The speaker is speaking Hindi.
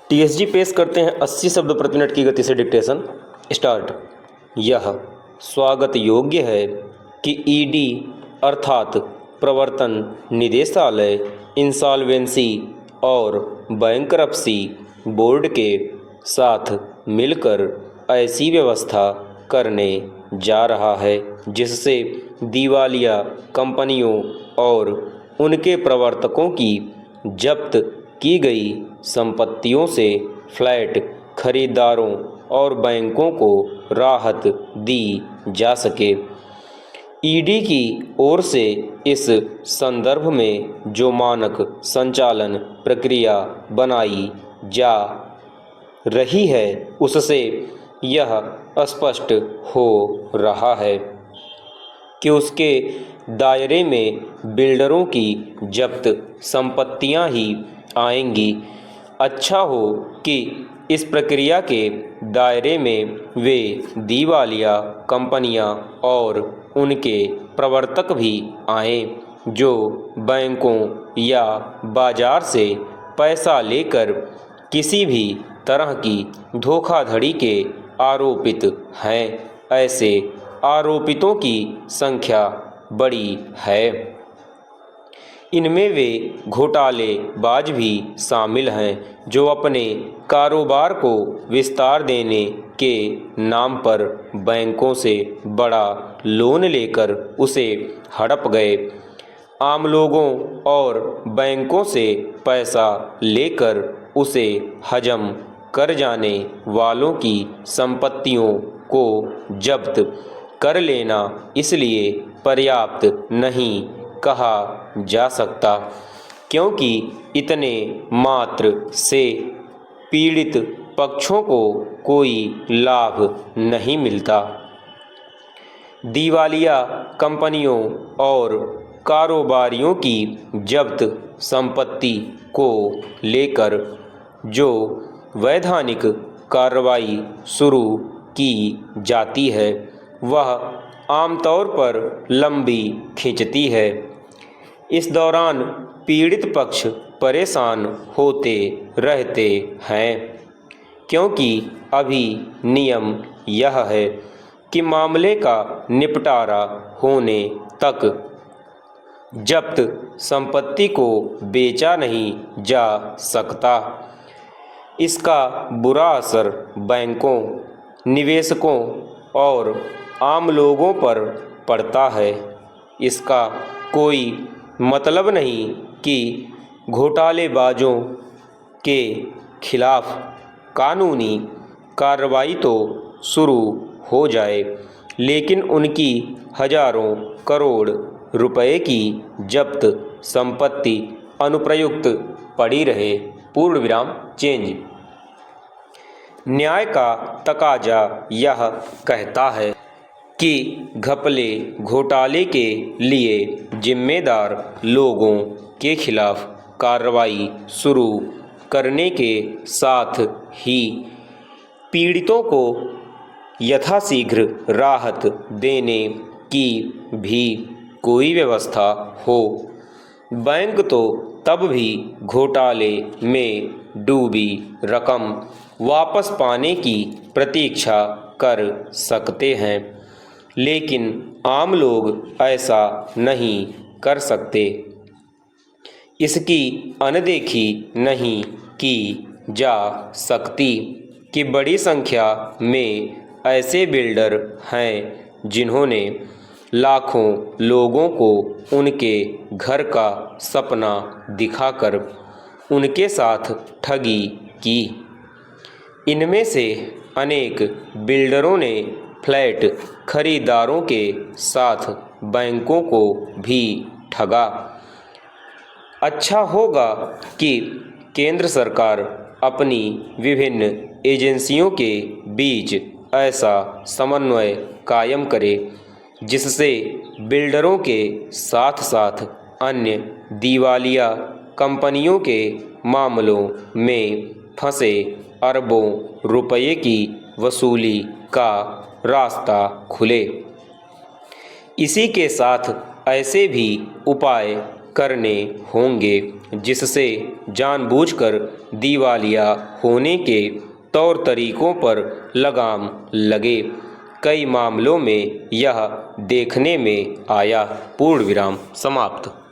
टीएसजी पेश करते हैं 80 शब्द प्रति मिनट की गति से डिक्टेशन। स्टार्ट। यह स्वागत योग्य है कि ईडी अर्थात प्रवर्तन निदेशालय इंसॉल्वेंसी और बैंकरप्सी बोर्ड के साथ मिलकर ऐसी व्यवस्था करने जा रहा है जिससे दिवालिया कंपनियों और उनके प्रवर्तकों की जब्त की गई संपत्तियों से फ्लैट खरीदारों और बैंकों को राहत दी जा सके। ईडी की ओर से इस संदर्भ में जो मानक संचालन प्रक्रिया बनाई जा रही है उससे यह स्पष्ट हो रहा है कि उसके दायरे में बिल्डरों की जब्त संपत्तियां ही आएंगी। अच्छा हो कि इस प्रक्रिया के दायरे में वे दिवालिया कंपनियां और उनके प्रवर्तक भी आएं जो बैंकों या बाजार से पैसा लेकर किसी भी तरह की धोखाधड़ी के आरोपित हैं। ऐसे आरोपितों की संख्या बड़ी है। इनमें वे घोटालेबाज भी शामिल हैं जो अपने कारोबार को विस्तार देने के नाम पर बैंकों से बड़ा लोन लेकर उसे हड़प गए। आम लोगों और बैंकों से पैसा लेकर उसे हजम कर जाने वालों की संपत्तियों को जब्त कर लेना इसलिए पर्याप्त नहीं कहा जा सकता क्योंकि इतने मात्र से पीड़ित पक्षों को कोई लाभ नहीं मिलता। दिवालिया कंपनियों और कारोबारियों की जब्त संपत्ति को लेकर जो वैधानिक कार्रवाई शुरू की जाती है वह आमतौर पर लंबी खिंचती है। इस दौरान पीड़ित पक्ष परेशान होते रहते हैं क्योंकि अभी नियम यह है कि मामले का निपटारा होने तक जब्त संपत्ति को बेचा नहीं जा सकता। इसका बुरा असर बैंकों, निवेशकों और आम लोगों पर पड़ता है। इसका कोई मतलब नहीं कि घोटालेबाजों के खिलाफ कानूनी कार्रवाई तो शुरू हो जाए लेकिन उनकी हजारों करोड़ रुपए की जब्त संपत्ति अनुप्रयुक्त पड़ी रहे। पूर्ण विराम चेंज। न्याय का तकाजा यह कहता है कि घपले घोटाले के लिए जिम्मेदार लोगों के खिलाफ कार्रवाई शुरू करने के साथ ही पीड़ितों को यथाशीघ्र राहत देने की भी कोई व्यवस्था हो। बैंक तो तब भी घोटाले में डूबी रकम वापस पाने की प्रतीक्षा कर सकते हैं लेकिन आम लोग ऐसा नहीं कर सकते। इसकी अनदेखी नहीं की जा सकती कि बड़ी संख्या में ऐसे बिल्डर हैं जिन्होंने लाखों लोगों को उनके घर का सपना दिखाकर उनके साथ ठगी की। इनमें से अनेक बिल्डरों ने फ्लैट खरीदारों के साथ बैंकों को भी ठगा। अच्छा होगा कि केंद्र सरकार अपनी विभिन्न एजेंसियों के बीच ऐसा समन्वय कायम करे जिससे बिल्डरों के साथ साथ अन्य दिवालिया कंपनियों के मामलों में फंसे अरबों रुपए की वसूली का रास्ता खुले। इसी के साथ ऐसे भी उपाय करने होंगे जिससे जानबूझकर दिवालिया होने के तौर तरीकों पर लगाम लगे। कई मामलों में यह देखने में आया। पूर्ण विराम समाप्त।